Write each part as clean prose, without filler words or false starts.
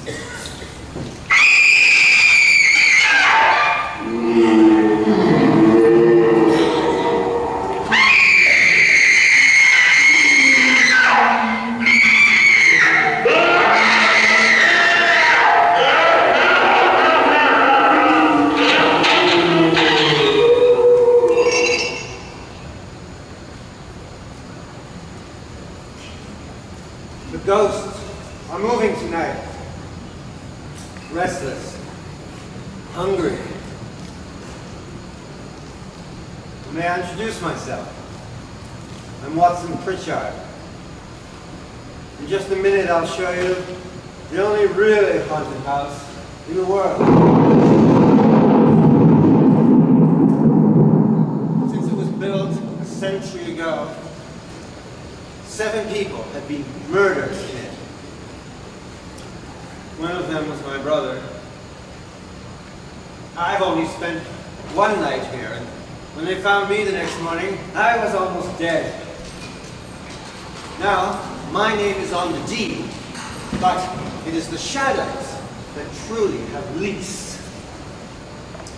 The ghosts are moving tonight. Restless, hungry. May I introduce myself? I'm Watson Pritchard. In just a minute I'll show you the only really haunted house in the world. Since it was built a century ago, 7 people have been murdered in it. One of them was my brother. I've only spent one night here, and when they found me the next morning, I was almost dead. Now, my name is on the deed, but it is the shadows that truly have leased.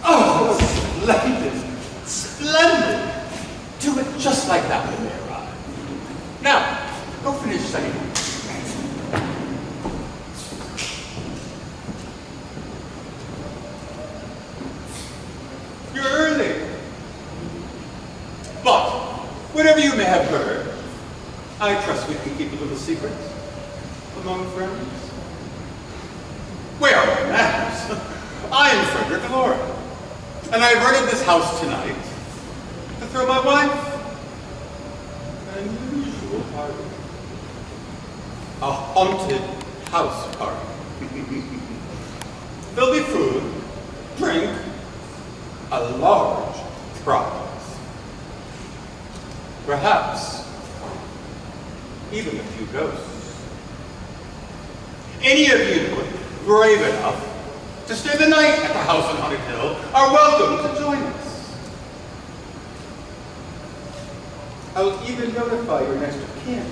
Oh, splendid! Splendid! Do it just like that when they arrive. Now, go finish saying it. You're early. But, whatever you may have heard, I trust we can keep a little secret among friends. Where are my manners? I am Frederick Laura, and I rented this house tonight to throw my wife an unusual party. A haunted house party. There'll be food, drink, a large prize. Perhaps even a few ghosts. Any of you brave enough to stay the night at the house on Haunted Hill are welcome to join us. I will even notify your next of kin.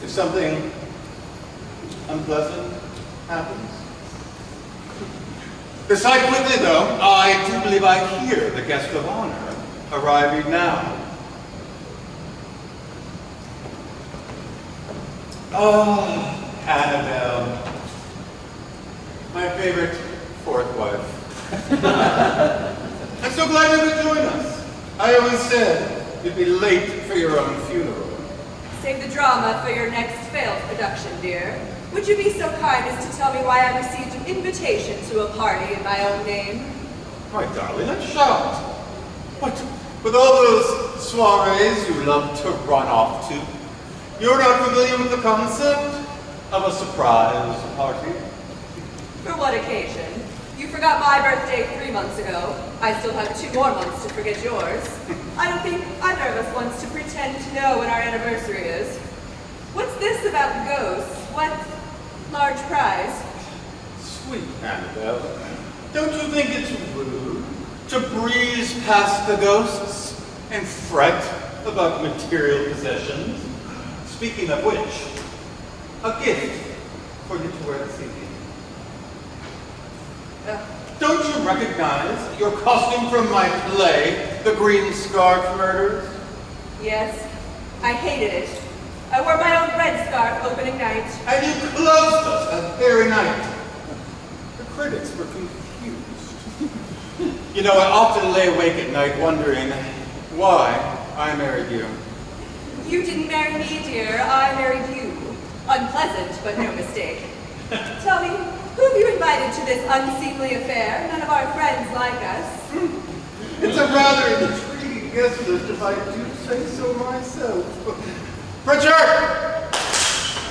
If something unpleasant happens. Decide quickly, though. I do believe I hear the guest of honor arriving now. Oh, Annabelle. My favorite fourth wife. I'm so glad you could join us. I always said you'd be late for your own funeral. Save the drama for your next failed production, dear. Would you be so kind as to tell me why I received an invitation to a party in my own name? My darling, I'm shocked. What, with all those soirees you love to run off to, you're not familiar with the concept of a surprise party? For what occasion? You forgot my birthday 3 months ago. I still have 2 more months to forget yours. I don't think either of us wants to pretend to know when our anniversary is. What's this about ghosts? What large prize? Sweet Annabelle, don't you think it's rude to breeze past the ghosts and fret about material possessions? Speaking of which, a gift for you to wear this evening. Don't you recognize your costume from my play, The Green Scarf Murders? Yes, I hated it. I wore my own red scarf opening night. And you closed us that very night. The critics were confused. You know, I often lay awake at night wondering why I married you. You didn't marry me, dear. I married you. Unpleasant, but no mistake. Tell me, who have you invited to this unseemly affair? None of our friends like us. It's a rather intriguing guest list, if I do say so myself. Pritchard!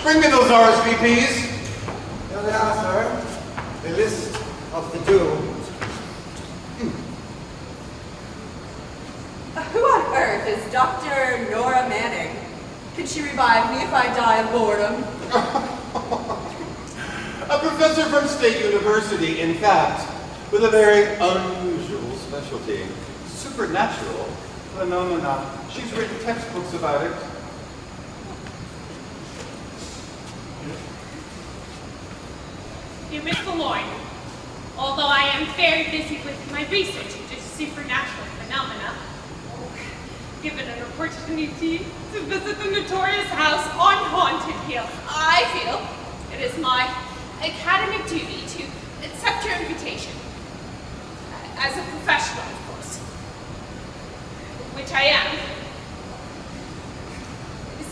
Bring me those RSVPs. Here they are, sir. The list of the doomed. Who on earth is Dr. Nora Manning? Can she revive me if I die of boredom? A professor from State University, in fact, with a very unusual specialty. Supernatural phenomena. She's written textbooks about it. Dear Miss Valorn, although I am very busy with my research into supernatural phenomena, given an opportunity to visit the notorious house on Haunted Hill, I feel it is my academic duty to accept your invitation. As a professional, of course, which I am.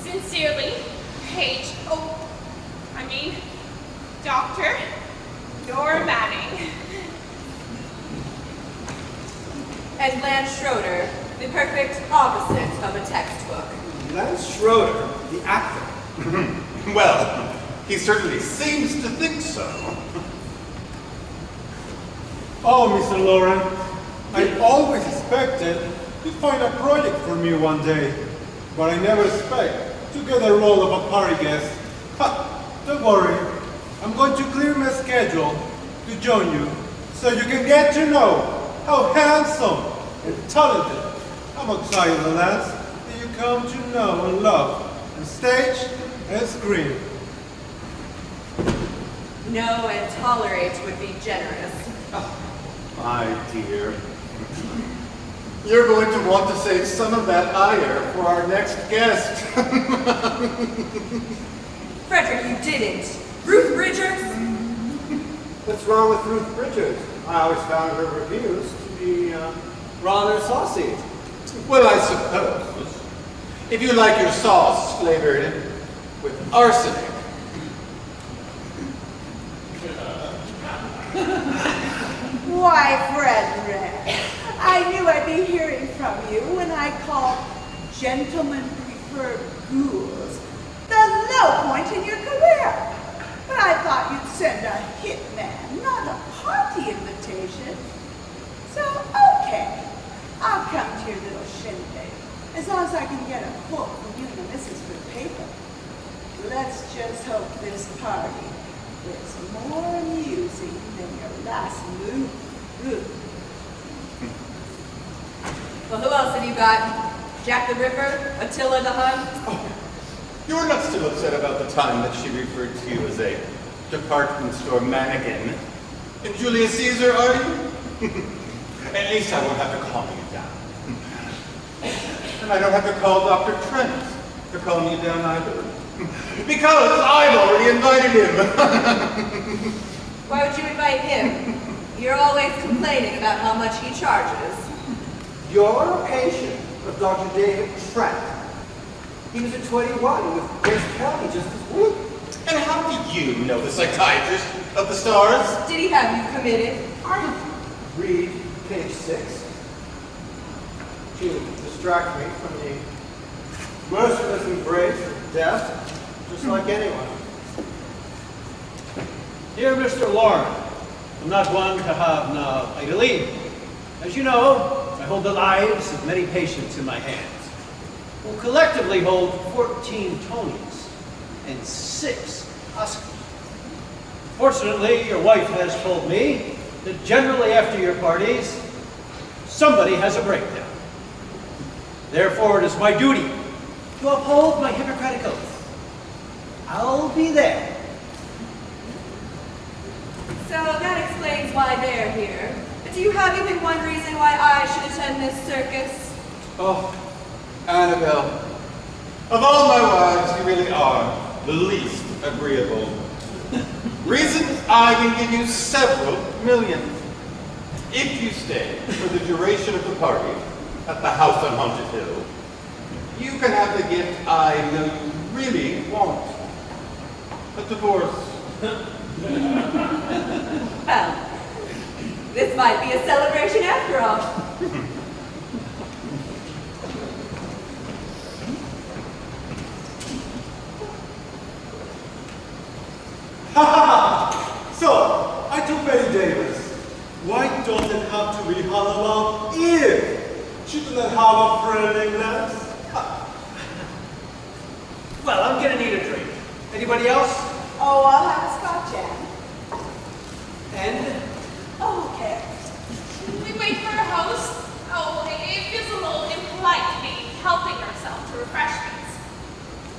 Sincerely, Dr. Nora Manning. And Lance Schroeder, the perfect opposite of a textbook. Lance Schroeder, the actor. Well, he certainly seems to think so. Oh, Mr. Lauren, I always expected you'd find a project for me one day, but I never expect to get the role of a party guest. Ha, don't worry, I'm going to clear my schedule to join you so you can get to know how handsome and talented alongside the Lance that you come to know and love on stage and screen. Know and tolerate would be generous. My dear, you're going to want to save some of that ire for our next guest. Frederick, you didn't. Ruth Bridgers? What's wrong with Ruth Bridgers? I always found her reviews to be rather saucy. Well, I suppose, if you like your sauce flavored with arsenic. Why, Frederick, I knew I'd be hearing from you when I called Gentlemen Prefer Ghouls the low point in your career. But I thought you'd send a hitman, not a party invitation. So, okay, I'll come to your little shindig, as long as I can get a quote from you and the missus for the paper. Let's just hope this party is more amusing than your last move. Well, who else have you got? Jack the Ripper? Attila the Hun? Oh, you're not still upset about the time that she referred to you as a department store mannequin. And Julius Caesar, are you? At least I won't have to calm you down. And I don't have to call Dr. Trent to calm you down either. Because I've already invited him. Why would you invite him? You're always complaining about how much he charges. You're a patient of Dr. David Trent. He was at 21 with Grace Kelly just this week. And how do you know the psychiatrist of the stars? Did he have you committed? Read page 6 to distract me from the merciless embrace of death, just like anyone. Dear Mr. Lauren, I'm not one to have now idly. As you know, I hold the lives of many patients in my hands, who collectively hold 14 Tonys and 6 Oscars. Fortunately, your wife has told me that generally after your parties, somebody has a breakdown. Therefore, it is my duty to uphold my Hippocratic oath. I'll be there. So that explains why they're here. But do you have even one reason why I should attend this circus? Oh, Annabelle, of all my wives, you really are the least agreeable. Reasons I can give you several million. If you stay for the duration of the party at the house on Haunted Hill, you can have the gift I know you really want. A divorce. Well, this might be a celebration after all. Ha ha! So, I told Betty Davis, why does it have to be Halloween if she doesn't have a friend named Lance? Well, I'm gonna need a drink. Anybody else? Oh, I'll have a Scotch egg. And Oh, okay. We wait for our host. Oh, it feels a little impolite to be helping ourselves to refreshments.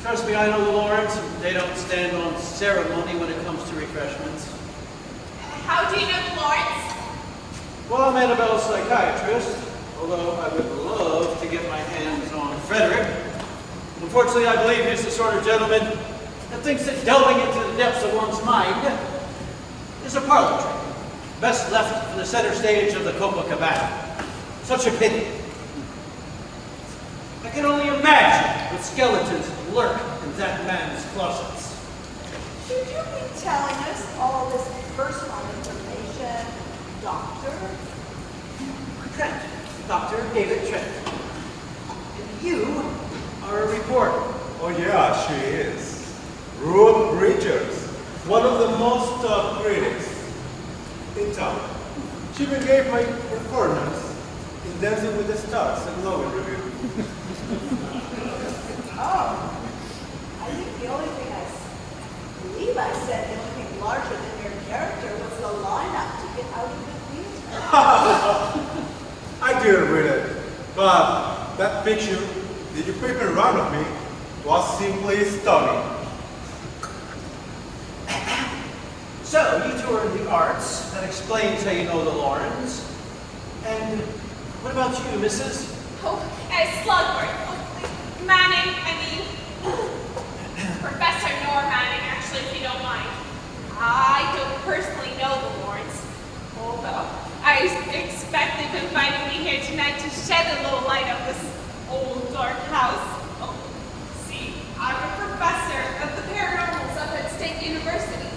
trust me, I know the Lawrence. They don't stand on ceremony when it comes to refreshments. How do you know Florence? Well, I'm Annabelle's psychiatrist, although I would love to get my hands on Frederick. Unfortunately, I believe he's the sort of gentleman that thinks that delving into the depths of one's mind is a parlor trick, best left for the center stage of the Copacabana. Such a pity. I can only imagine what skeletons lurk in that man's closets. Should you be telling us all this personal information, Doctor? Trent, Dr. David Trent. And you are a reporter. Oh yeah, she is. Ruth Bridgers, one of the most critics in town. She even gave my performance in Dancing with the Stars and Logan Review. Oh, I think the only thing believe I said the only thing larger than your character was the lineup to get out of the theater. I didn't read it, but that picture that you paper around of me was simply stunning. So, you two are in the arts. That explains how you know the Laurens. And what about you, Mrs.? Oh, Slugworth. Manning, I mean, Professor Nor Manning, actually, if you don't mind. I don't personally know the Lawrence, although I expect they've invited me here tonight to shed a little light on this old dark house. Oh, see, I'm a professor of the paranormals up at State University.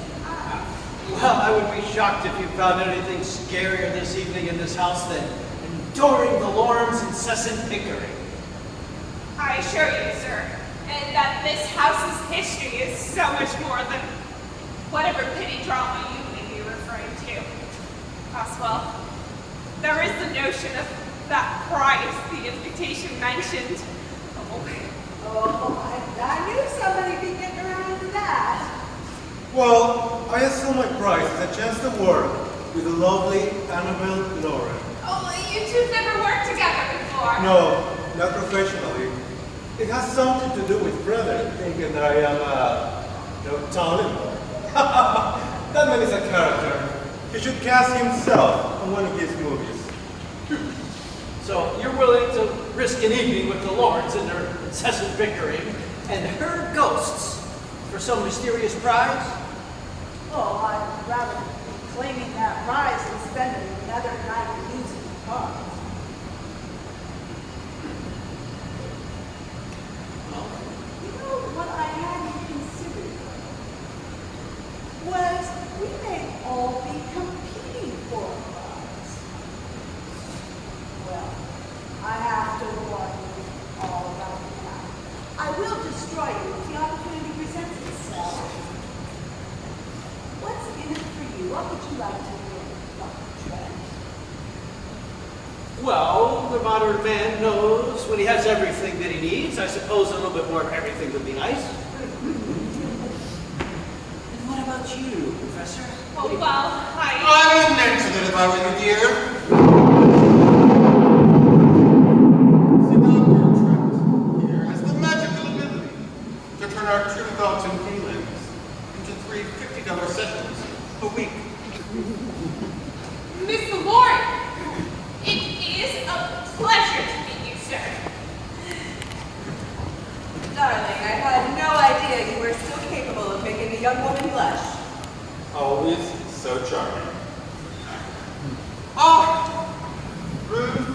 Well, I would be shocked if you found anything scarier this evening in this house than enduring the Laurens' incessant bickering. I assure you, sir, and that this house's history is so much more than whatever pity drama you may be referring to. Oswell, there is the notion of that prize the invitation mentioned. Oh, I knew somebody would be getting around to that. Well, I assume my prize is a chance to work with the lovely Annabelle Lauren. Oh, you two've never worked together before. No, not professionally. It has something to do with Frederick thinking that I am talent. That man is a character. He should cast himself in one of his movies. So, you're willing to risk an evening with the Laurens and their incessant bickering and her ghosts for some mysterious prize? Oh, I'd rather be claiming that prize than spending another night losing the cards. You know, what I hadn't considered was we may all be competing for a prize. Well, I have to warn you all right now. I will destroy you if the opportunity presents itself. What's in it for you? What would you like to win, Dr. Trent? Well, the modern man knows when he has everything that he needs. I suppose a little bit more of everything would be nice. And what about you, Professor? Oh, well, I wouldn't mention it if I were you, dear. See, Dr. Trent here has the magical ability to turn our true thoughts and feelings into 3 $50 sessions a week. Miss Lauren, it is a pleasure to meet you, sir. Darling, I had no idea you were still capable of making a young woman blush. Always so charming. Ah, Ruth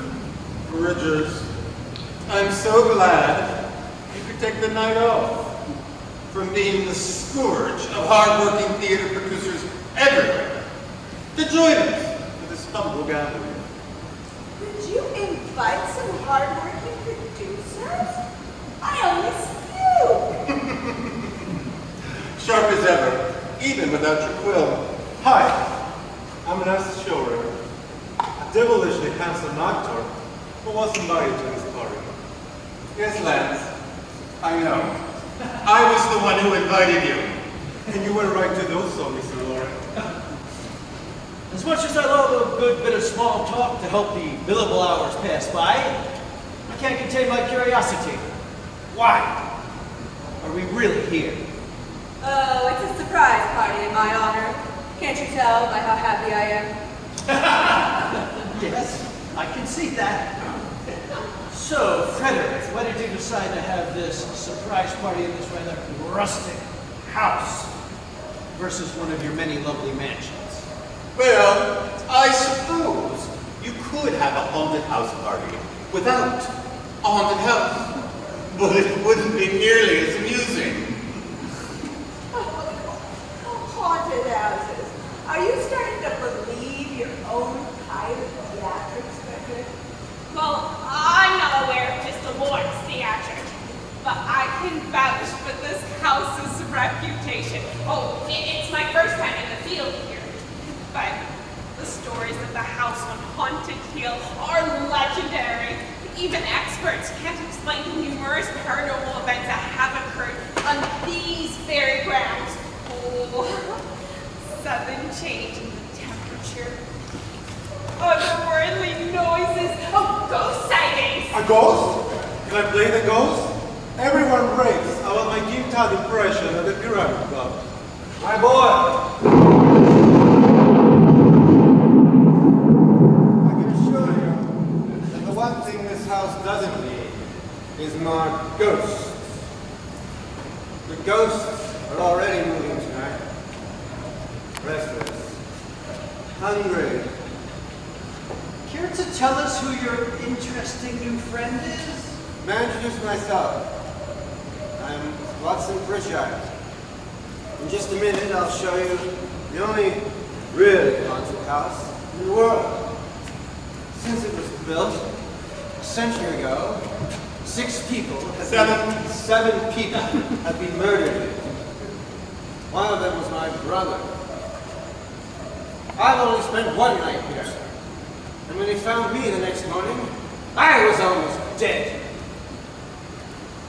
Bridgers, I'm so glad you could take the night off from being the scourge of hard-working theater producers everywhere to join us for this humble gathering. Did you invite some hard-working producers? I only see you. Sharp as ever, even without your quill. Hi, I'm Lance Shore, a devilishly handsome actor who was invited to this party. Yes, Lance, I know. I was the one who invited you. And you were right to do so, Mr. Lauren. As much as I love a good bit of small talk to help the billable hours pass by, I can't contain my curiosity. Why are we really here? Oh, it's a surprise party in my honor. Can't Can't you tell by how happy I am? Yes, I can see that. So, Frederick, why did you decide to have this surprise party in this rather rustic house versus one of your many lovely mansions? Well, I suppose you could have a haunted house party without a haunted house, but it wouldn't be nearly as amusing. Haunted houses. Are you starting to believe your own kind of theatrics, Frederick? Well, I'm not aware of Mr. Lawrence theatric, but I can vouch for this house's reputation. Oh, it's my first time in the field here, but the stories of the house on Haunted Hill are legendary. Even experts can't explain the numerous paranormal events that have occurred on these very grounds. Oh, sudden change in the temperature, otherworldly noises, oh, ghost sightings. A ghost? Can I play the ghost? Everyone raves about my guitar impression at the Pyramid Club. My boy! I can assure you that the one thing this house doesn't need is more ghosts. The ghosts are already moving tonight. Restless. Hungry. Care to tell us who your interesting new friend is? May I introduce myself? I'm Watson Pritchard. In just a minute, I'll show you the only really haunted house in the world. Since it was built a century ago, 6 people seven people have been murdered. One of them was my brother. I've only spent one night here. And when they found me the next morning, I was almost dead.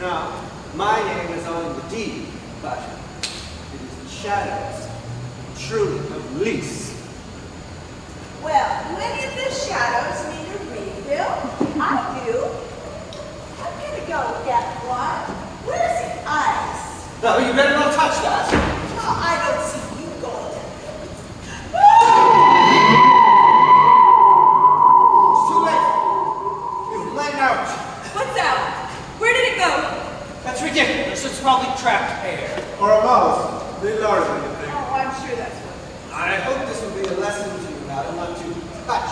Now, my name is on the deed, but it is the shadows, truly of lease. Well, do any of the shadows need a refill? I do. I'm gonna go get one. Where's the ice? No, you better not touch that. Oh, I don't see you going. It's too late. You've laid out. What's out? Where did it go? That's ridiculous. It's probably trapped air. Or a mouse. They larger than you think. Oh, I'm sure that's what. I hope this will be a lesson to you, madam, not to touch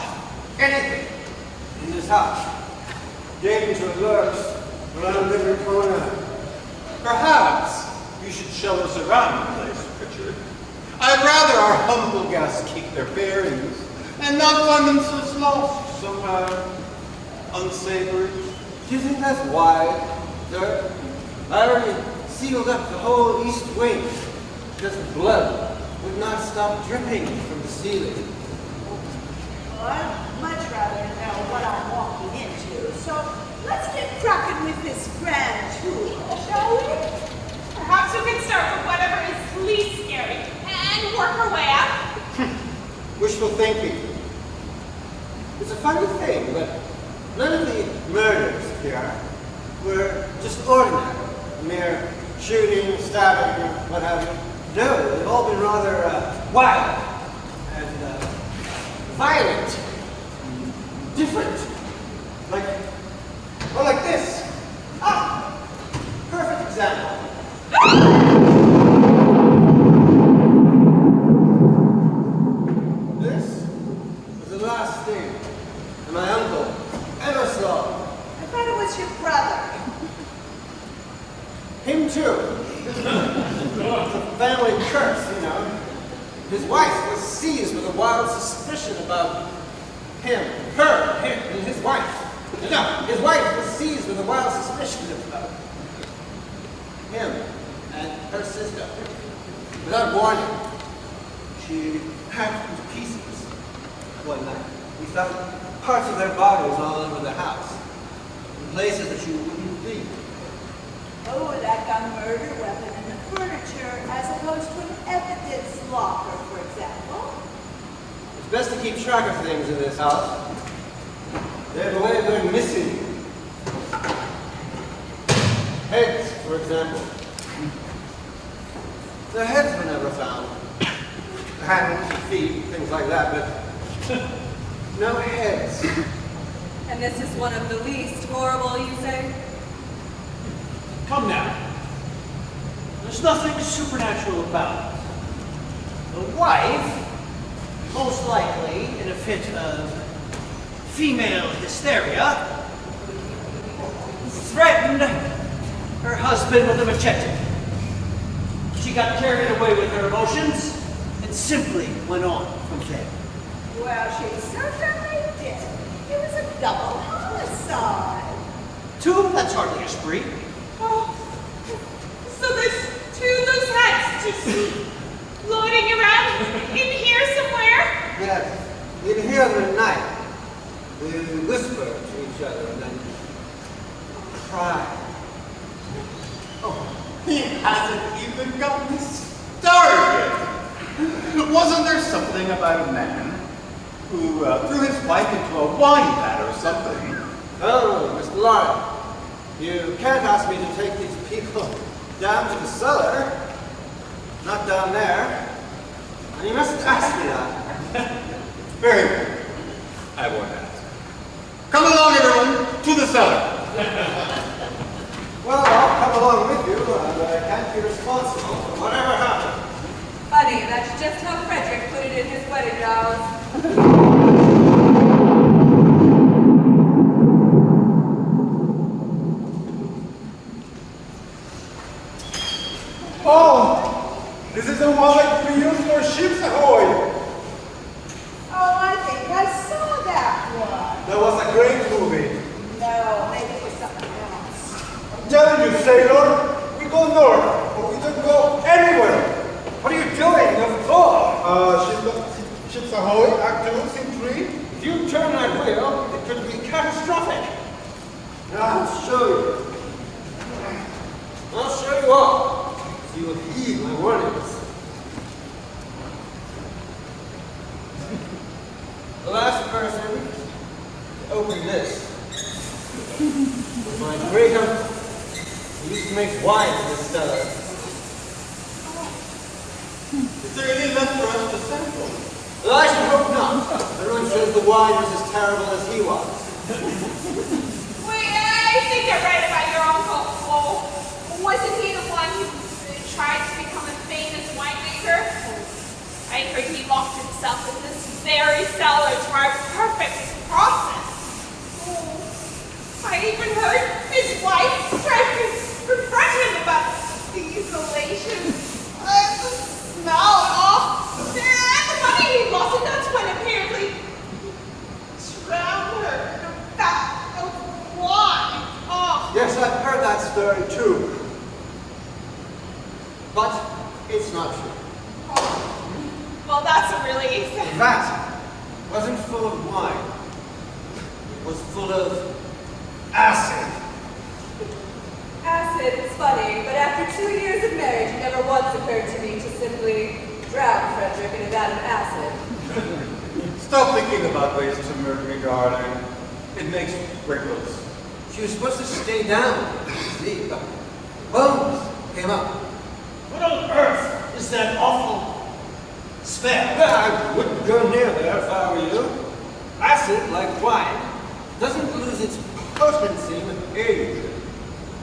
anything in this house. Danger lurks around every corner. Perhaps you should show us around the place, Richard. I'd rather our humble guests keep their bearings and not find themselves lost somewhere unsavory. Do you think that's wise, sir? I already sealed up the whole east wing because the blood would not stop dripping from the ceiling. Well, I'd much rather know what I'm walking into. So let's get cracking with this grand tour, shall we? Perhaps we can start with whatever is least scary and work our way up. Wishful thinking. It's a funny thing, but none of the murders here were just ordinary, mere shooting, stabbing, or what have you. No, they've all been rather wild and violent, different, like this. Ah, perfect example. This was the last thing that my uncle ever saw. I thought it was your brother. Him too. It's a family curse, you know. His wife was seized with a wild suspicion about him, her, him, and his wife. No, his wife was seized with a wild suspicion about him and her sister. Without warning, she hacked into pieces one night. We found parts of their bodies all over the house, in places that you wouldn't think. Oh, like a murder weapon in the furniture as opposed to an evidence locker, for example. It's best to keep track of things in this house. They have a way of going missing. Heads, for example. Their heads were never found. hands and feet, things like that, but no heads. And this is one of the least horrible, you say? Come now. There's nothing supernatural about it. The wife, most likely in a fit of female hysteria, threatened her husband with a machete. She got carried away with her emotions and simply went on from there. Well, she certainly did. It was a double homicide. Two? That's hardly a spree. Oh, so there's two of those hats just floating around in here somewhere? Yes, you'd hear them at night. They whisper to each other and then cry. Oh, he hasn't even gotten started. Wasn't there something about a man who threw his wife into a wine vat or something? Oh, Mr. Lawrence, you can't ask me to take these people down to the cellar. Not down there. And you mustn't ask me that. Very good. I won't ask. Come along, everyone, to the cellar. Well, I'll come along with you, and I can't be responsible for whatever happens. Funny, that's just how Frederick put it in his wedding vows. Oh, this is the one that we use for ships ahoy. Oh, I think I saw that one. That was a great movie. No, maybe it was something else. I'm telling you, sailor, we go north, but we don't go anywhere. What are you doing? You're full. Ships ahoy, act 2, scene 3. If you turn that wheel, it could be catastrophic. Now, I'll show you. I'll show you all. So you will heed my warnings. The last person to open this was my great uncle. He used to make wine in this cellar. Is there any left for us to sample? Well, I should hope not. Everyone says the wine was as terrible as he was. Wait, I think you're right about your uncle. Oh, wasn't he the one who tried to become a famous winemaker? I heard he locked himself in this very cellar to our perfect process. Oh, I even heard his wife tried to confront him about the isolation, the smell, and the money he lost, and that's when apparently drowned her in a vat of wine. Oh. Yes, I've heard that story too. But it's not true. Well, that's a relief. The vat wasn't full of wine. It was full of acid. Acid, it's funny, but after 2 years of marriage, it never once occurred to me to simply drown Frederick in a vat of acid. Stop thinking about ways to murder me, darling. It makes wrinkles. She was supposed to stay down. See, but bones came up. What on earth is that awful smell? I wouldn't go near there if I were you. Acid, like wine, doesn't lose its potency with age.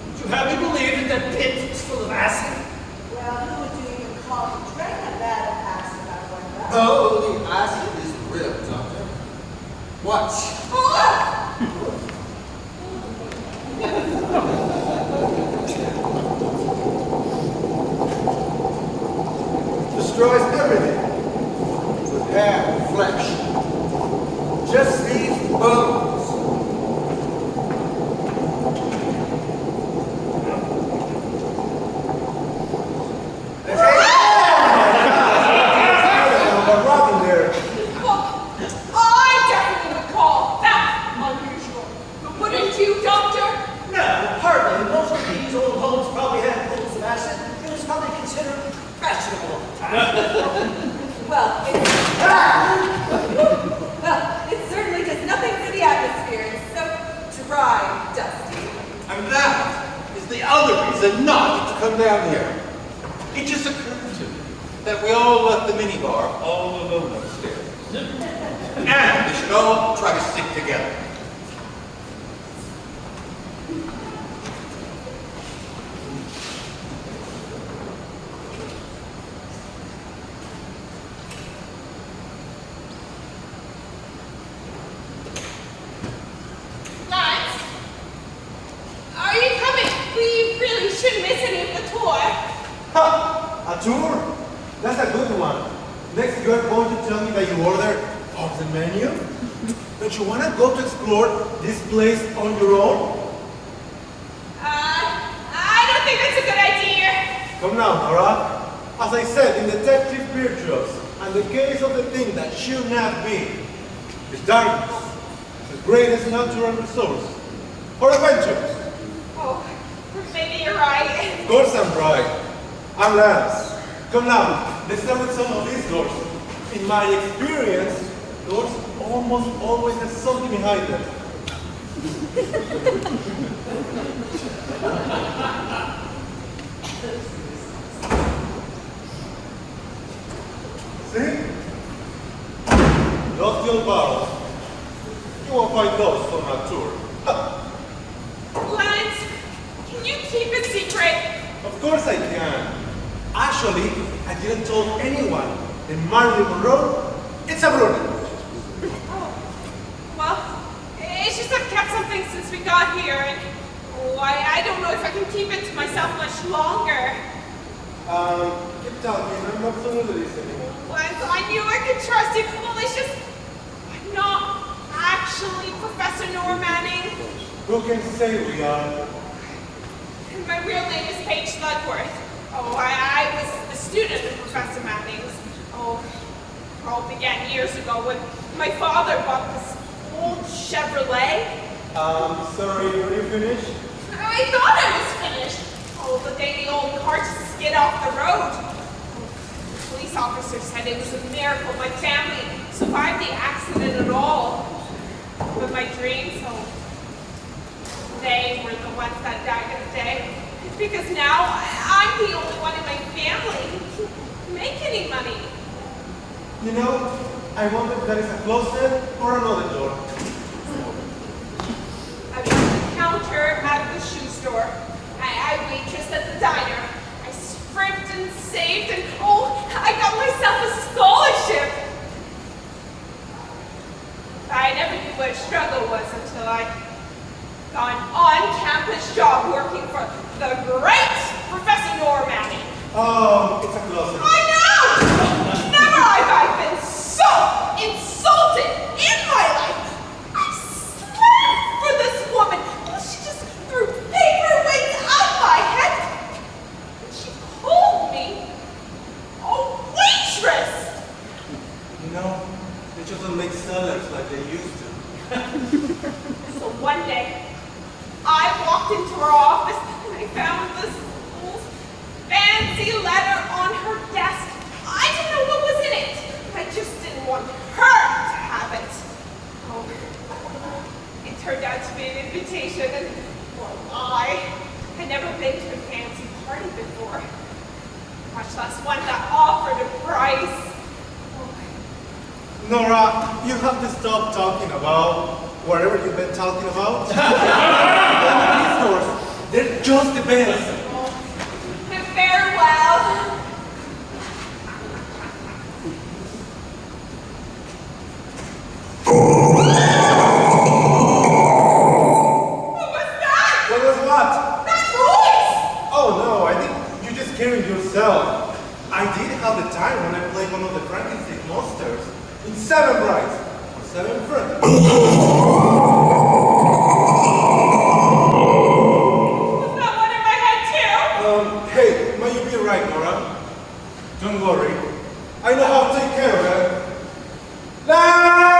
Would you have me believe that pit is full of acid? Well, who would you even call to drink a vat of acid, I wonder? Oh, the acid is real, Doctor. Watch. Destroys everything. With hair and flesh. Just these bones. Rotten there. Well, I definitely would call that unusual. But wouldn't you, Doctor? No, hardly. Most of these old homes probably had pools of acid. It was probably considered fashionable at the time. Well, it certainly does nothing for the atmosphere. It's so dry and dusty. And that is the other reason not to come down here. It just occurred to me that we all left the minibar all alone upstairs. And we should all try to stick together. Lads, are you coming? We really shouldn't miss any of the tour. Ha! A tour? That's a good one. Next, you're going to tell me that you ordered off the menu? Don't you want to go to explore this place on your own? I don't think that's a good idea. Come now, Nora. As I said in Detective Byrd jokes, and the case of the thing that should not be, is darkness, the greatest natural resource for adventures. Oh, maybe you're right. Of course I'm right. I'm Lance. Come now, let's start with some of these doors. In my experience, doors almost always have something behind them. See? Lost old bottles. You won't find those on our tour. Lance, can you keep a secret? Of course I can. Actually, I didn't tell anyone that Marilyn Monroe, it's a brunette. Oh, well, it's just I've kept something since we got here, and I don't know if I can keep it to myself much longer. Keep talking. I'm absolutely listening. Lance, I knew I could trust you. Well, it's just I'm not actually Professor Nora Manning. Who can say we are? My real name is Paige Sludworth. Oh, I was a student of Professor Manning's. Oh, it all began years ago when my father bought this old Chevrolet. Sorry, were you finished? I thought I was finished. Oh, the day the old car just skid off the road. The police officer said it was a miracle my family survived the accident at all. But my dreams, oh, they were the ones that died that day. Because now I'm the only one in my family who can make any money. You know, I wonder if that is a closet or another door. I was on the counter at the shoe store. I waitressed at the diner. I scrimped and saved, and oh, I got myself a scholarship. I never knew what a struggle was until I got an on-campus job working for the great Professor Nora Manning. Oh, it's a closet. I know! Never have I been so insulted in my life. I slept for this woman. She just threw paperweights out my head. And she called me a waitress. You know, they just don't make sellers like they used to. So one day, I walked into her office and I found this old fancy letter on her desk. I didn't know what was in it. I just didn't want her to have it. Oh, it turned out to be an invitation, and well, I had never been to a fancy party before, much less one that offered a price. Nora, you have to stop talking about whatever you've been talking about. These doors, they're just the best. Farewell. What was that? What was what? That voice! Oh no, I think you're just scaring yourself. I did have the time when I played one of the Frankenstein monsters in 7 Brides for 7 friends. Was that one in my head too? Hey, may you be right, Nora. Don't worry. I know how to take care of it. Lads!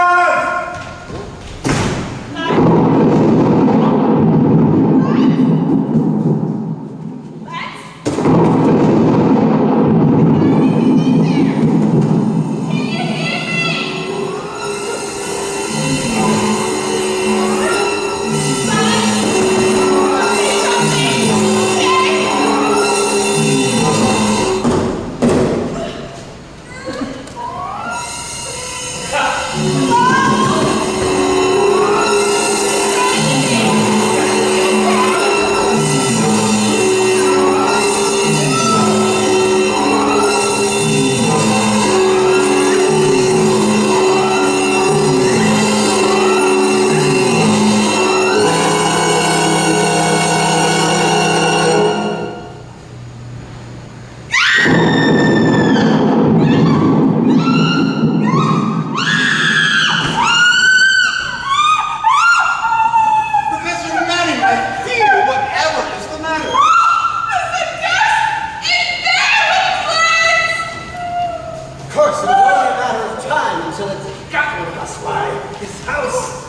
until it's gotten us by his house.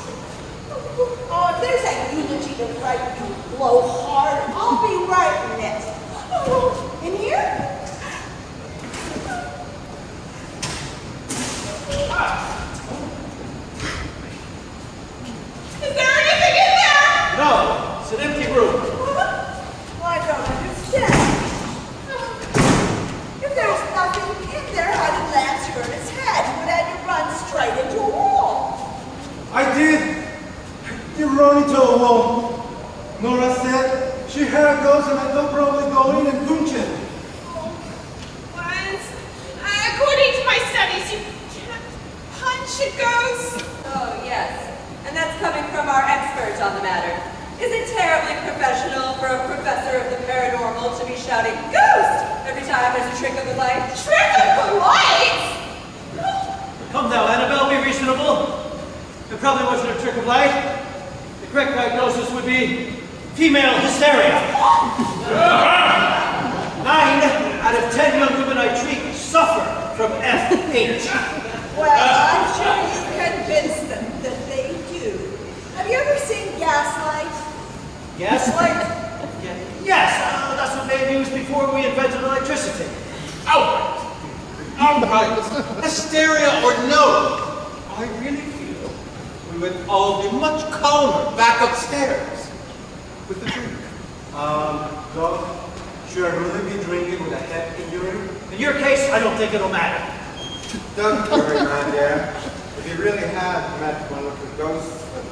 Oh, if there's a eulogy to write, you blow hard, I'll be writing it. Oh, in here? Is there anything in there? No, it's an empty room. I don't understand. If there's nothing in there, how did Lance hurt his head? Would have to run straight into a wall. I did. You run into a wall. Nora said she heard a ghost and I thought probably go in and punch it. Lance, according to my studies, you can't punch a ghost. Oh, yes. And that's coming from our expert on the matter. Is it terribly professional for a professor of the paranormal to be shouting, "Ghost!" every time there's a trick of the light? Trick of the light? Come now, Annabelle, be reasonable. It probably wasn't a trick of light. The correct diagnosis would be female hysteria. 9 out of 10 young women I treat suffer from FH. Well, I'm sure you convinced them that they do. Have you ever seen Gaslight? Gaslight? Yes, that's what they used before we invented electricity. Outright. Outright. Hysteria or no, I really feel we would all be much calmer back upstairs with the drink. Doc, should I really be drinking with a head injury? In your case, I don't think it'll matter. Don't worry, my dear. If you really had met one of the ghosts that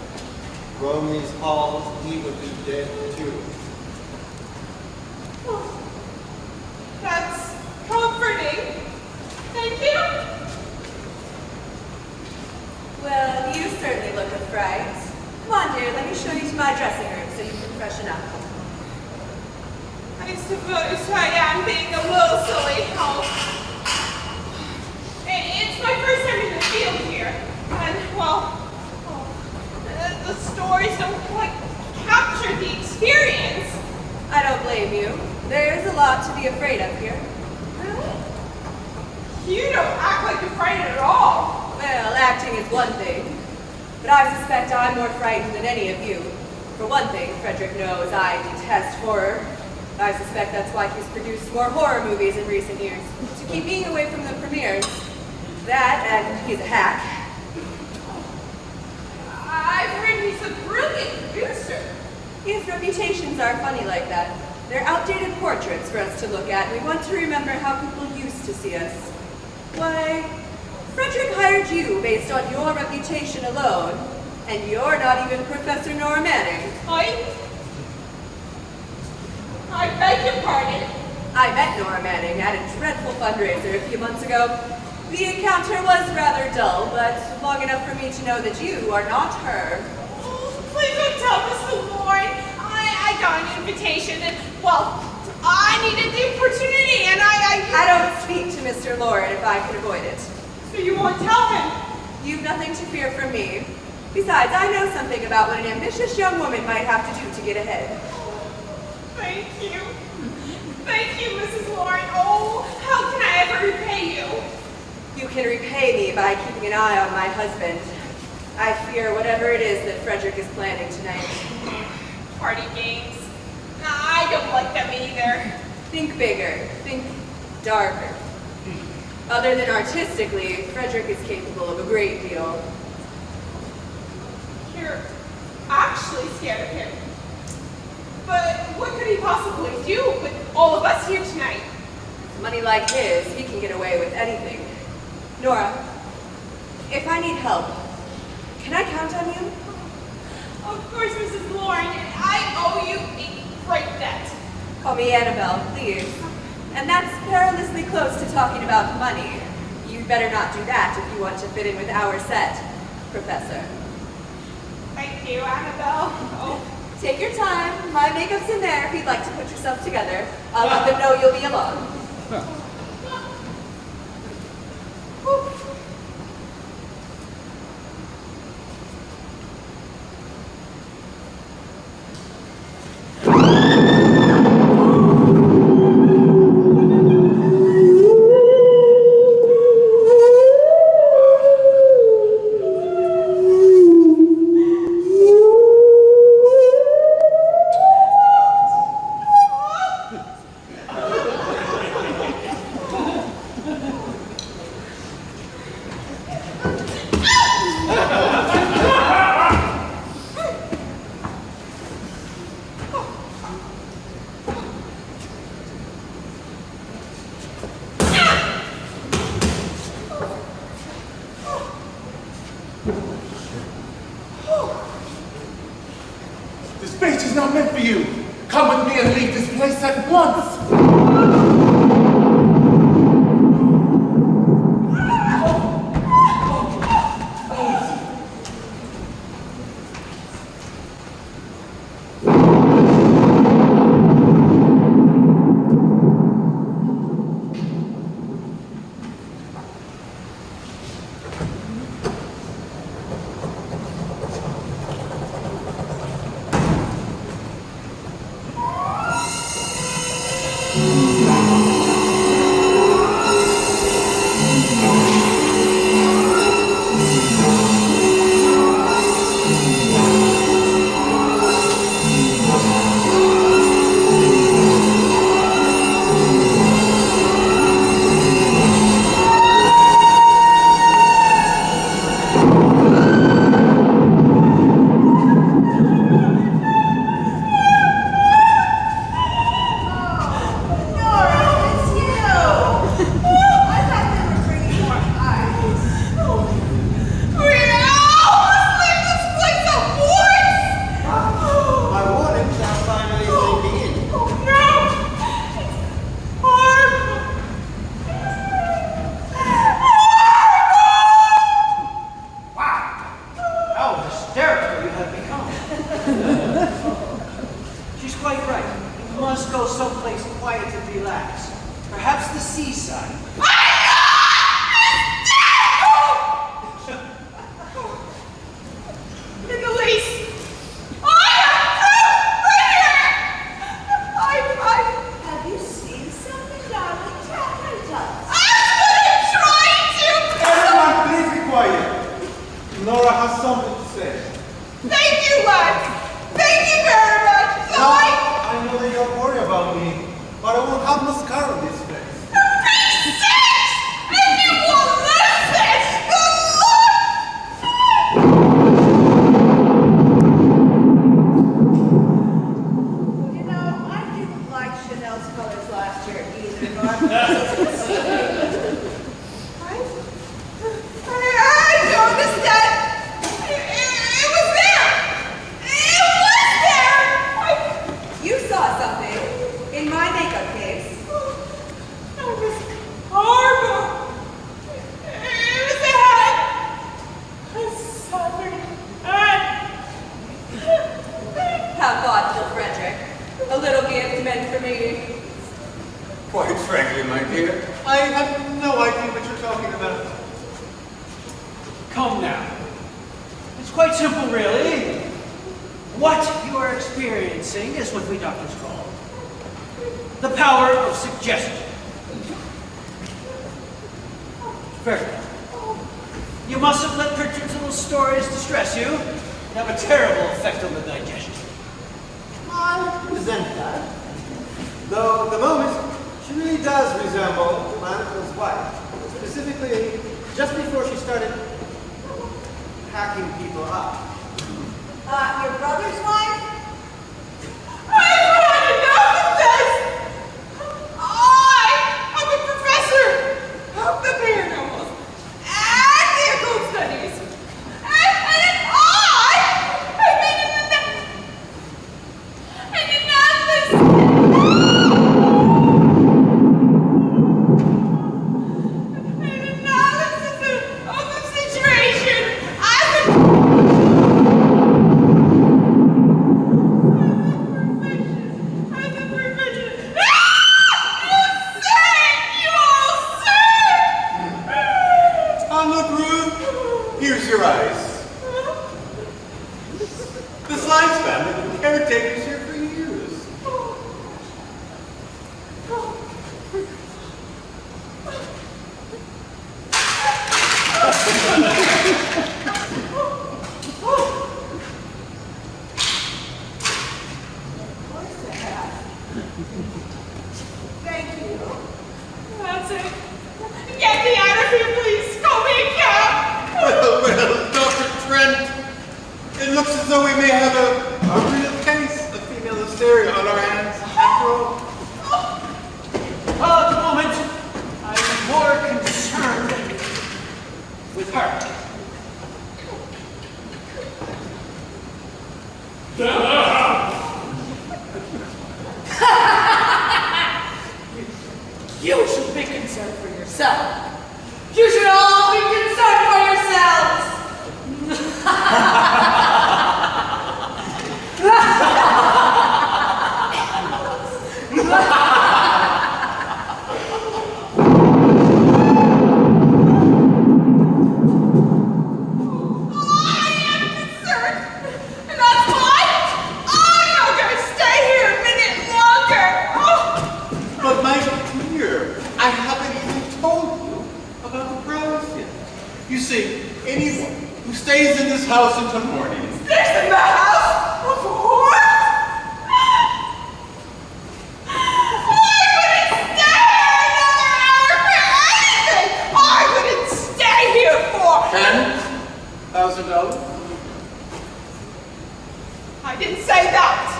roam these halls, he would be dead too. That's comforting. Thank you. Well, you certainly look a fright. Come on, dear, let me show you to my dressing room so you can freshen up. I suppose I am being a little silly. It's my first time in the field here. And, well, the stories don't quite capture the experience. I don't blame you. There's a lot to be afraid of here. You don't act like you're frightened at all. Well, acting is one thing, but I suspect I'm more frightened than any of you. For one thing, Frederick knows I detest horror. I suspect that's why he's produced more horror movies in recent years, to keep me away from the premieres. That, and he's a hack. I've heard he's a brilliant producer. His reputations are funny like that. They're outdated portraits for us to look at, and we want to remember how people used to see us. Why, Frederick hired you based on your reputation alone, and you're not even Professor Nora Manning. I beg your pardon. I met Nora Manning at a dreadful fundraiser a few months ago. The encounter was rather dull, but long enough for me to know that you are not her. Oh, please don't tell Mr. Lauren. I got an invitation and, well, I needed the opportunity and I don't speak to Mr. Lord if I can avoid it. So you won't tell him? You've nothing to fear from me. Besides, I know something about what an ambitious young woman might have to do to get ahead. Thank you. Thank you, Mrs. Lauren. Oh, how can I ever repay you? You can repay me by keeping an eye on my husband. I fear whatever it is that Frederick is planning tonight. Party games. I don't like them either. Think bigger. Think darker. Other than artistically, Frederick is capable of a great deal. You're actually scared of him. But what could he possibly do with all of us here tonight? With money like his, he can get away with anything. Nora, if I need help, can I count on you? Of course, Mrs. Lauren, I owe you a great debt. Call me Annabelle, please. And that's perilously close to talking about money. You'd better not do that if you want to fit in with our set, Professor. Thank you, Annabelle. Oh. Take your time. My makeup's in there if you'd like to put yourself together. I'll let them know you'll be along. not meant for you. Come with me and leave this place at once. You see, anyone who stays in this house until morning. Stays in the house? What? $10,000? I didn't say that.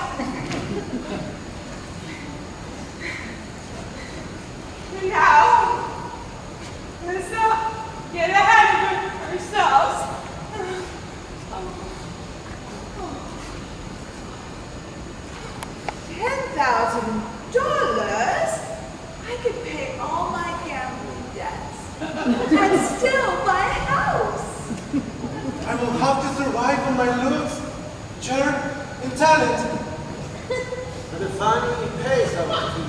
Now, let's not get ahead of ourselves. $10,000? I could pay all my gambling debts and still buy a house. I will have to survive on my looks, charm, and talent. But it finally pays off to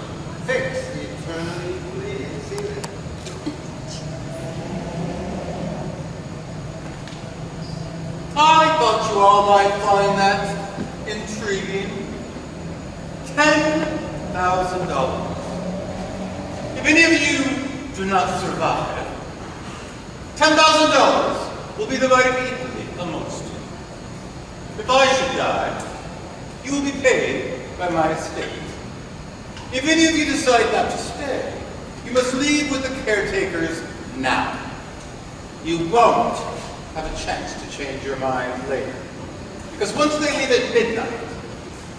fix the eternally bleeding ceiling. I thought you all might find that intriguing. $10,000. If any of you do not survive, $10,000 will be divided equally amongst you. If I should die, you will be paid by my estate. If any of you decide not to stay, you must leave with the caretakers now. You won't have a chance to change your mind later. Because once they leave at midnight,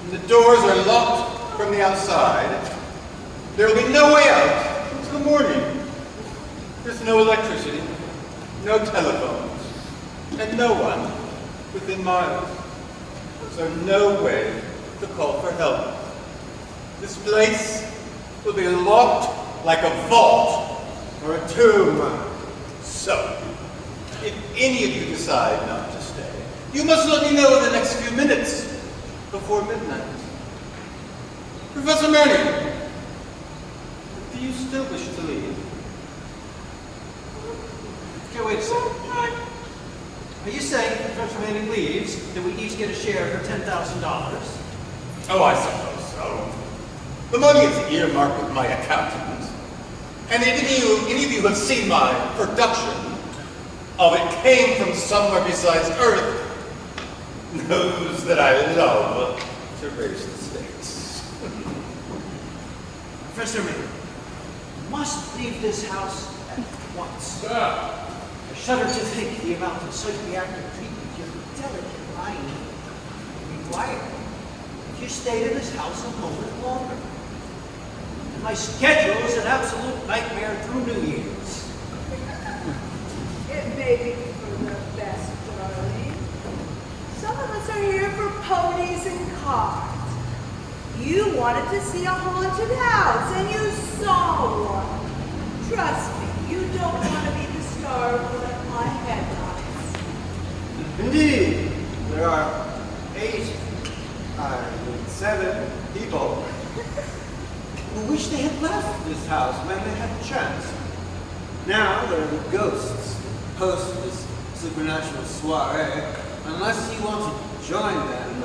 and the doors are locked from the outside, there will be no way out until morning. There's no electricity, no telephones, and no one within miles. So no way to call for help. This place will be locked like a vault Or a tomb. So, if any of you decide not to stay, you must let me know in the next few minutes before midnight. Professor Manning, do you still wish to leave? Okay, wait a second. Are you saying if Professor Manning leaves, that we each get a share for $10,000? Oh, I suppose so. The money is earmarked with my accountant. And if any of you have seen my production of It Came From Somewhere Besides Earth, knows that I love to raise the stakes. Professor Manning, you must leave this house at once. Sir, I shudder to think the amount of psychiatric treatment your delicate mind require if you stayed in this house a moment longer. And my schedule is an absolute nightmare through New Year's. It may be for the best, darling. Some of us are here for ponies and cards. You wanted to see a haunted house, and you saw one. Trust me, you don't want to be the star of one of my headlines. Indeed, there are 7 people who wish they had left this house when they had the chance. Now there are the ghosts who host this supernatural soiree. Unless you want to join them,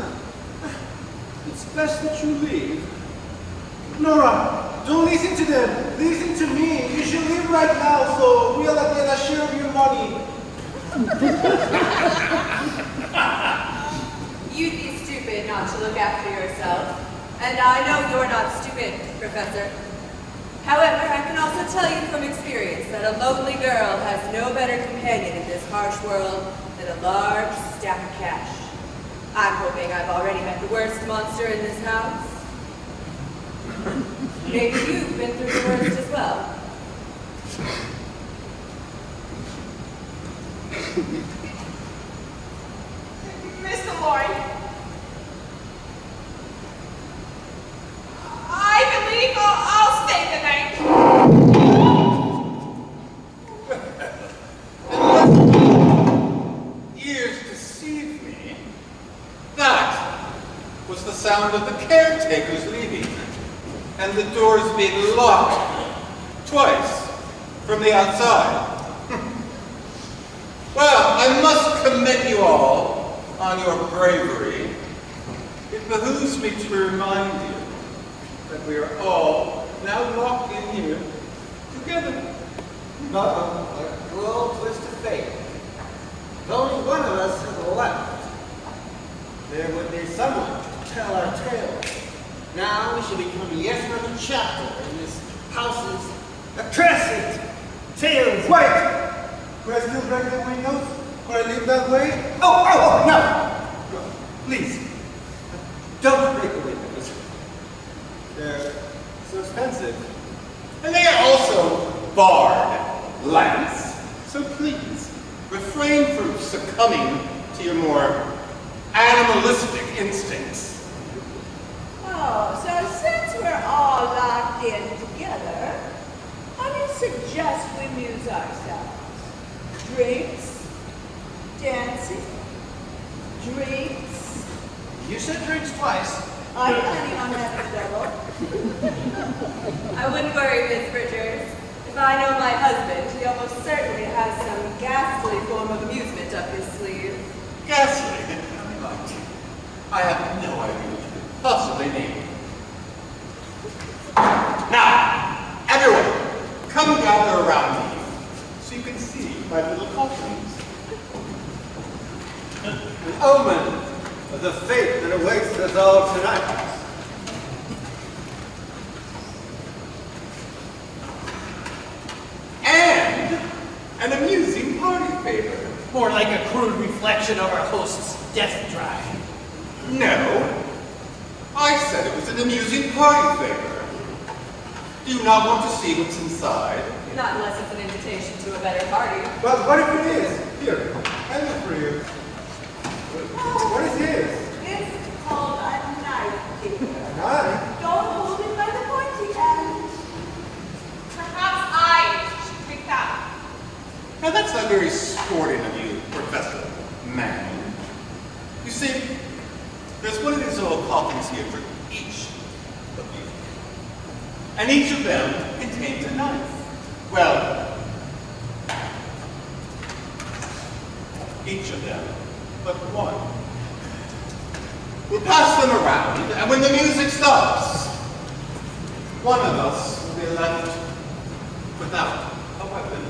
it's best that you leave. Nora, don't listen to them. Listen to me. You should leave right now so we'll get a share of your money. You'd be stupid not to look after yourself. And I know you're not stupid, Professor. However, I can also tell you from experience that a lonely girl has no better companion in this harsh world than a large stack of cash. I'm hoping I've already met the worst monster in this house. Maybe you've been through the worst as well. Mr. Lloyd, I believe I'll stay the night. Ears deceive me. That was the sound of the caretakers leaving, and the doors being locked twice from the outside. Well, I must commend you all on your bravery. It behooves me to remind you that we are all now locked in here together. But a cruel twist of fate shall become a yes for the chapter in this house's crescent tails. Wait! Could I still break the windows? Could I live that way? Oh, no! Please, don't break the windows. They're so expensive. And they are also barred lamps. So please, refrain from succumbing to your more animalistic instincts. Oh, so since we're all locked in together, how do you suggest we amuse ourselves? Drinks? Dancing? Drinks? You said drinks twice. I'm planning on having a double. I wouldn't worry, Miss Bridgers. If I know my husband, he almost certainly has some ghastly form of amusement up his sleeve. Ghastly. I have no idea what you could possibly mean. Now, everyone, come gather around me so you can see my little coffins. An omen of the fate that awaits us all tonight. And an amusing party favor. More like a crude reflection of our host's death drive. No, I said it was an amusing party favor. Do you not want to see what's inside? Not unless it's an invitation to a better party. But what if it is? Here, I look for you. What is this? It's called a knife, dear. Knife? Don't hold it by the pointy end. Perhaps I should pick that. Now that's not very sporting of you, Professor Manning. You see, there's one of these little coffins here for each of you. And each of them contains a knife. Well, each of them, but one. We'll pass them around, and when the music stops, one of us will be left without a weapon.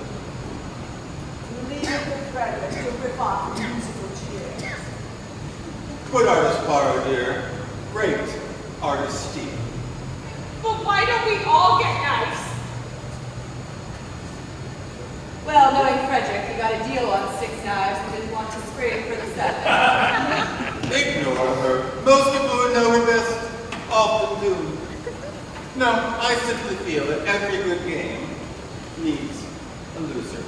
Leave it to Frederick to rip off the musical chairs. Good artist borrow, dear. Great artist steal. But why don't we all get knives? Well, knowing Frederick, he got a deal on 6 knives and didn't want to scream for the 7th. Ignore her. Most people who know her best often do. No, I simply feel that every good game needs a loser.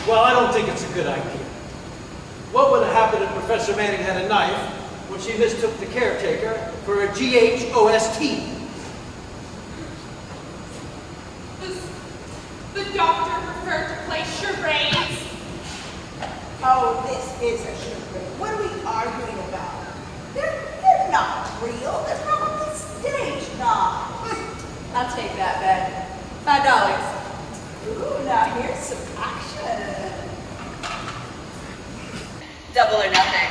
Well, I don't think it's a good idea. What would have happened if Professor Manning had a knife when she mistook the caretaker for a GHOST? Does the doctor prefer to play charades? Oh, this is a charade. What are we arguing about? They're not real. They're probably stage knives. I'll take that bet. $5. Ooh, now here's some action. Double or nothing.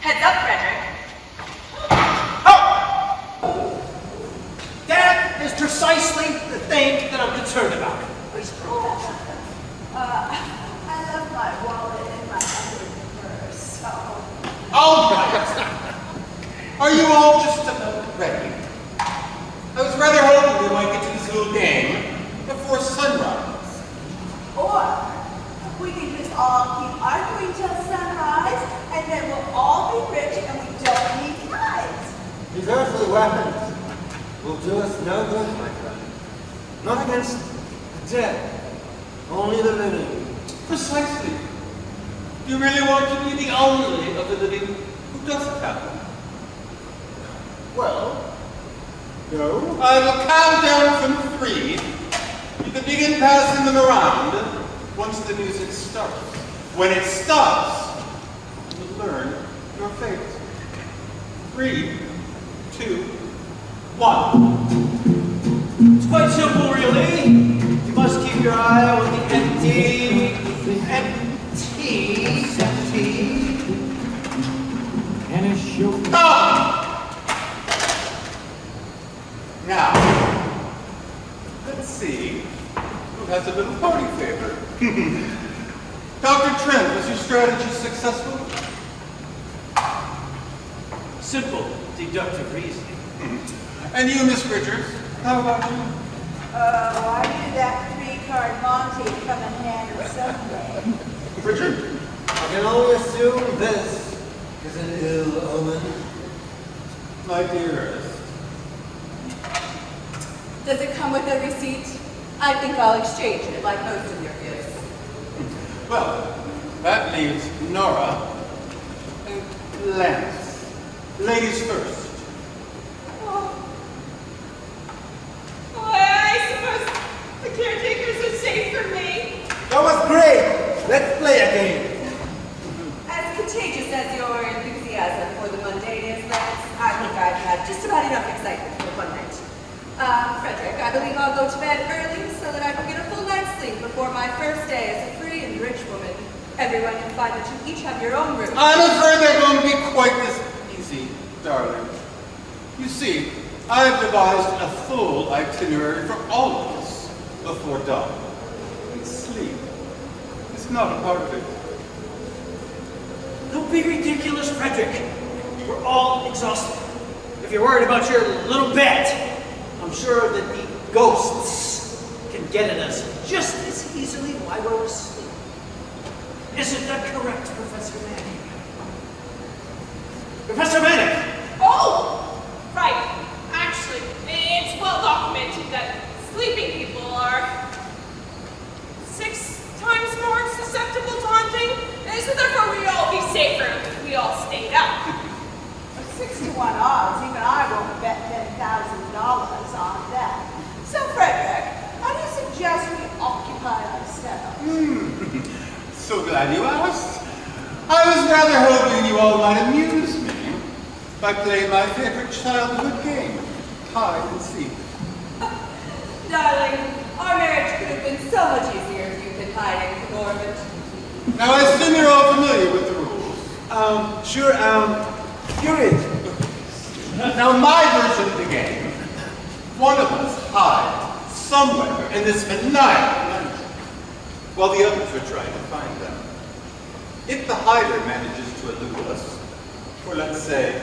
Heads up, Frederick. That is precisely the thing that I'm concerned about. I left my wallet in my underpurse, so... All right. Are you all just about ready? I was rather hoping we might get to this little game before sunrise. Or we can just all keep arguing till sunrise, and then we'll all be rich and we don't need knives. These earthly weapons will do us no good, my friend. Not against the dead, only the living. Precisely. Do you really want to be the only of the living who doesn't have one? Well, No? I will count down from 3. You can begin passing them around once the music starts. When it stops, you will learn your fate. 3, 2, 1. It's quite simple, really. You must keep your eye on the empty, And a show. Come! Now, let's see who has a little party favor. Dr. Trent, was your strategy successful? simple deductive reasoning. And you, Miss Richards, how about you? Why did that 3-card Monte come in handy someday? Richard? I can only assume this is an ill omen. My dearest. Does it come with a receipt? I think I'll exchange it like most of your gifts. Well, that leaves Nora and Lance. Ladies first. I suppose the caretakers are safe for me. That was great! Let's play a game. As contagious as your enthusiasm for the mundane is, Lance, I think I've had just about enough excitement for one night. Frederick, I believe I'll go to bed early so that I can get a full night's sleep before my first day as a free and rich woman. Everyone can find that you each have your own room. I'm afraid they're going to be quite this easy, darling. You see, I have devised a full itinerary for all of us before dawn. And sleep is not a part of it. Don't be ridiculous, Frederick. We're all exhausted. If you're worried about your little bet, I'm sure that the ghosts can get at us just as easily while we're asleep. Isn't that correct, Professor Manning? Professor Manning! Oh, right. Actually, it's well documented that sleeping people are 6 times more susceptible to haunting. So therefore we'd all be safer if we all stayed up. For 6 to 1 odds, even I won't bet $10,000 on that. So, Frederick, how do you suggest we occupy ourselves? So glad you asked. I was rather hoping you all might amuse me by playing my favorite childhood game, hide and seek. Darling, our marriage could have been so much easier if you'd been hiding from Ormond. Now I assume you're all familiar with the rules. Sure, you're it. Now my version of the game, one of us hides somewhere in this maniacal mansion, while the others are trying to find them. If the hider manages to elude us, for let's say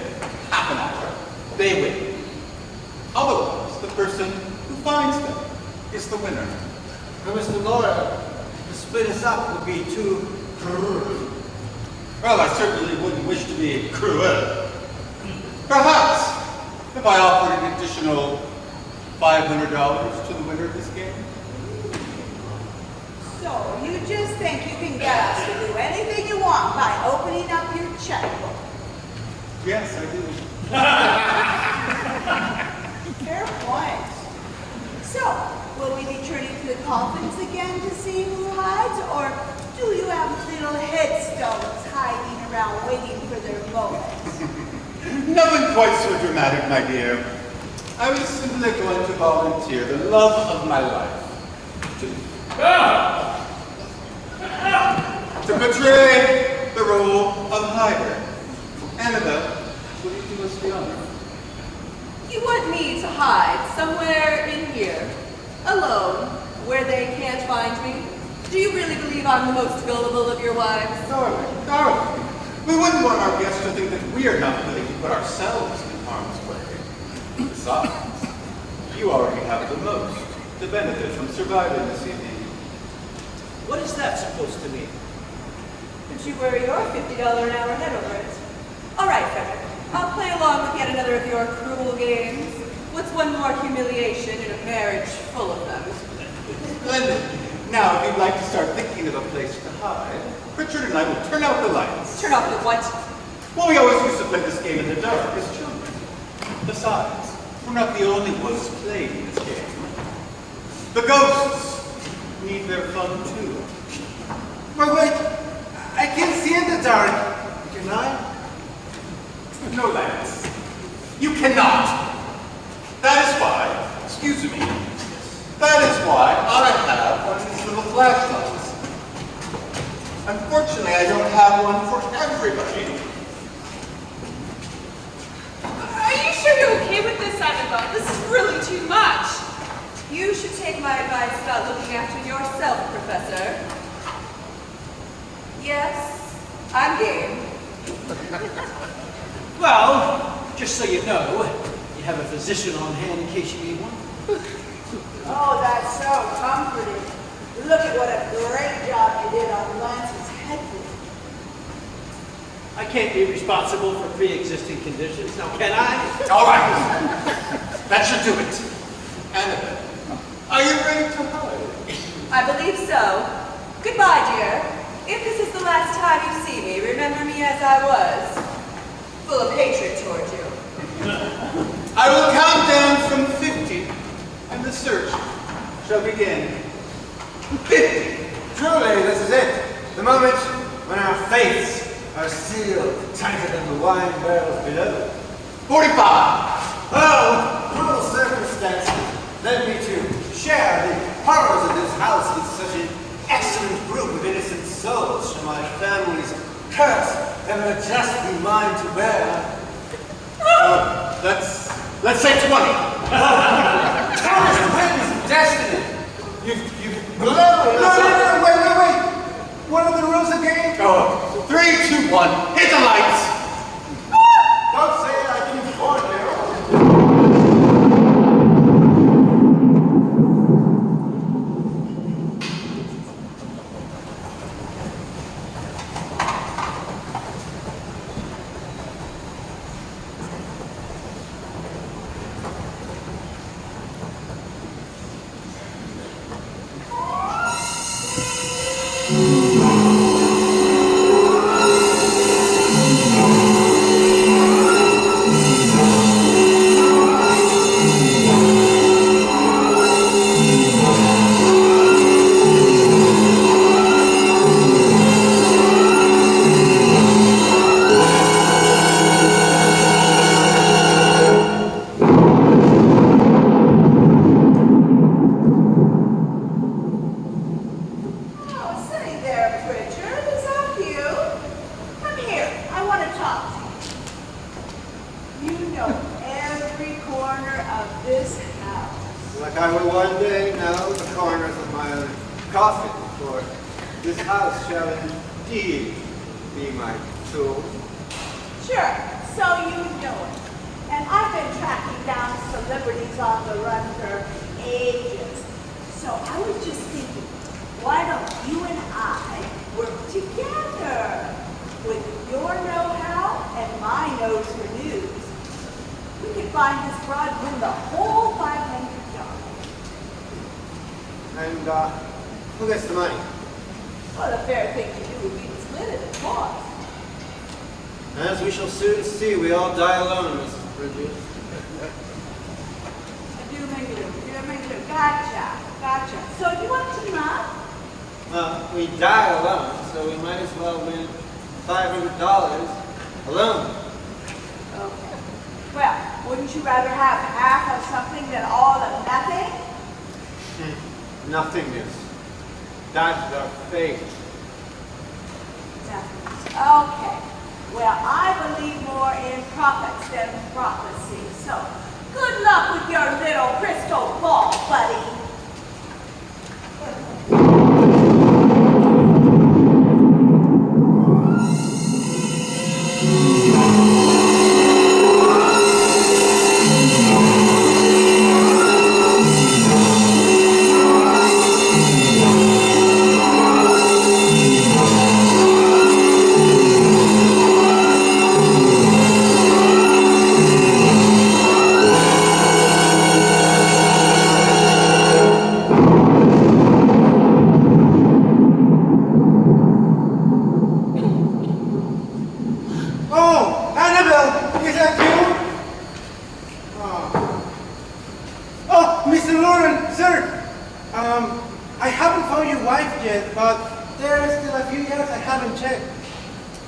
half an hour, they win. Otherwise, the person who finds them is the winner. Now, Mr. Laura, to split us up would be too cruel. Well, I certainly wouldn't wish to be cruel. Perhaps, if I offered an additional $500 to the winner of this game. So, you just think you can get us to do anything you want by opening up your checkbook? Yes, I do. Fair point. So, will we be turning to the coffins again to see who hides, or do you have little headstones hiding around waiting for their moments? Nothing quite so dramatic, my dear. I was simply going to volunteer the love of my life to portray the role of hider. Annabelle, will you do us the honor? You want me to hide somewhere in here, alone, where they can't find me? Do you really believe I'm the most gullible of your wives? Darling, we wouldn't want our guests to think that we are not willing to put ourselves in harm's way. Besides, you already have the most to benefit from surviving this evening. What is that supposed to mean? Don't you worry your $50 an hour head over it. All right, Frederick. I'll play along with yet another of your cruel games. What's one more humiliation in a marriage full of them? Splendid. Now, if you'd like to start thinking of a place to hide, Richard and I will turn out the lights. Turn off the what? Well, we always used to play this game in the dark as children. Besides, we're not the only ones playing this game. The ghosts need their fun too. But wait, I can see in the dark. Can I? No, Lance. You cannot. That is why, excuse me, that is why I have one of these little flashlights. Unfortunately, I don't have one for everybody. Are you sure you're okay with this, Annabelle? This is really too much. You should take my advice about looking after yourself, Professor. Yes, I'm game. Well, just so you know, you have a physician on hand in case you need one. Oh, that's so comforting. Look at what a great job you did on Lance's head wound. I can't be responsible for pre-existing conditions, now can I? All right. That should do it. Annabelle, are you ready to hide? I believe so. Goodbye, dear. If this is the last time you see me, remember me as I was. Full of hatred toward you. I will count down from 50, and the search shall begin. 50. Truly, this is it. The moment when our fates are sealed tighter than the wine barrels below. 45. Oh, cruel circumstances led me to share the horrors of this house with such an excellent group of innocent souls from my family's curse that will just be mine to bear. Let's say 20. Thomas wins destiny. You've blown No, us up. wait. What are the rules again? Oh, 3, 2, 1. Hit the lights. Don't say it, I can afford it. Like I will one day know the corners of my own coffin, for this house shall indeed be my tomb. Sure, so you know it. And I've been tracking down celebrities on the run for ages. So I was just thinking, why don't you and I work together? With your know-how and my nose for news, we can find this broad win the whole $500. And who gets the money? Well, the fair thing to do would be to split it, of course. As we shall soon see, we all die alone, Mrs. Bridges. Gotcha. So you want to know? We die alone, so we might as well win $500 alone. Okay. Well, wouldn't you rather have half of something than all of nothing? Nothingness. That's our fate. Okay. Well, I believe more in prophets than prophecy. So, good luck with your little crystal ball, buddy.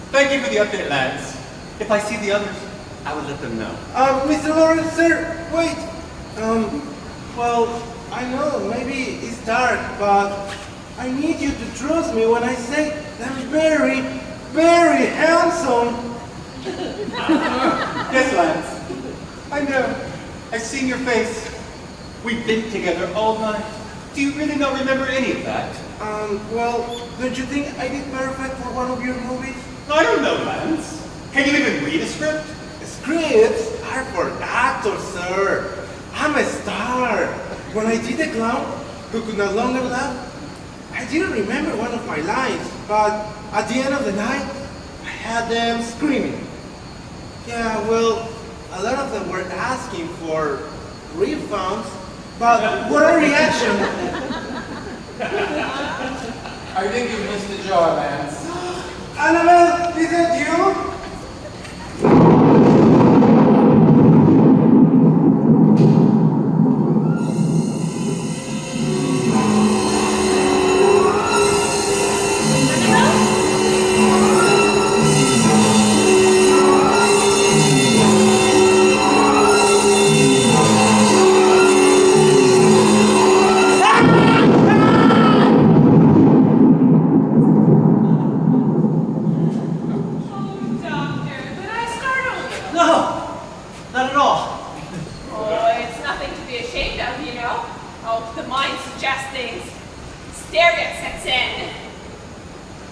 Thank you for the update, lads. If I see the others, I will let them know. Mr. Lawrence, sir, wait. Well, I know, maybe it's dark, but I need you to trust me when I say they're very, very handsome. Yes, lads. I know. I've seen your face. We've been together all night. Do you really not remember any of that? Well, don't you think I did perfect for one of your movies? I don't know, Lance. Can you even read a script? A Scripts are for actors, sir. I'm a star. When I did the clown who could no longer laugh, I didn't remember one of my lines, but at the end of the night, I had them screaming. Yeah, well, a lot of them were asking for refunds, but what a reaction! I think you missed the jar, Lance. Annabelle, is that you?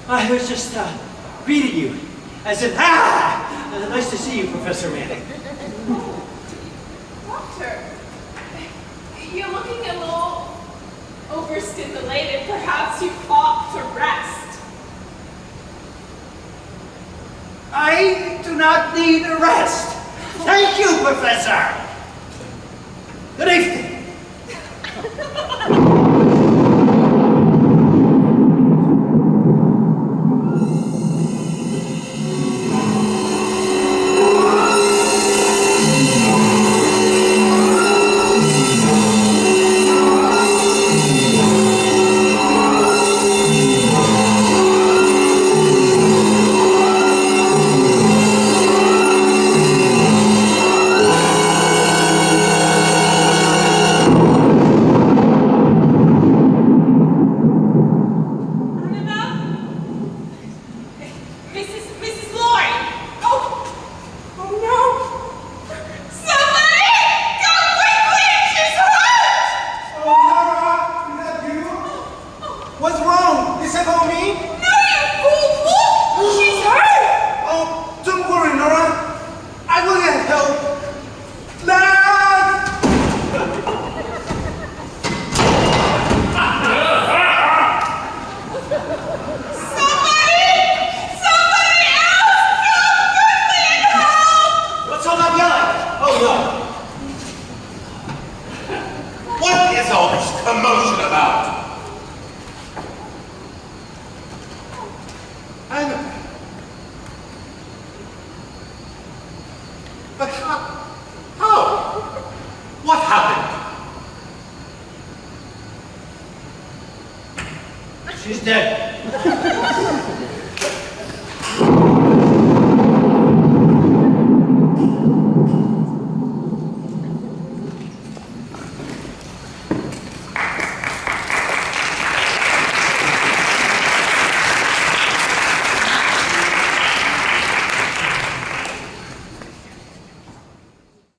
I was just greeting you, as in, nice to see you, Professor Manning. Doctor, you're looking a little overstimulated. Perhaps you ought to rest. I do not need a rest. Thank you, Professor. Good evening. But how? What happened? She's dead.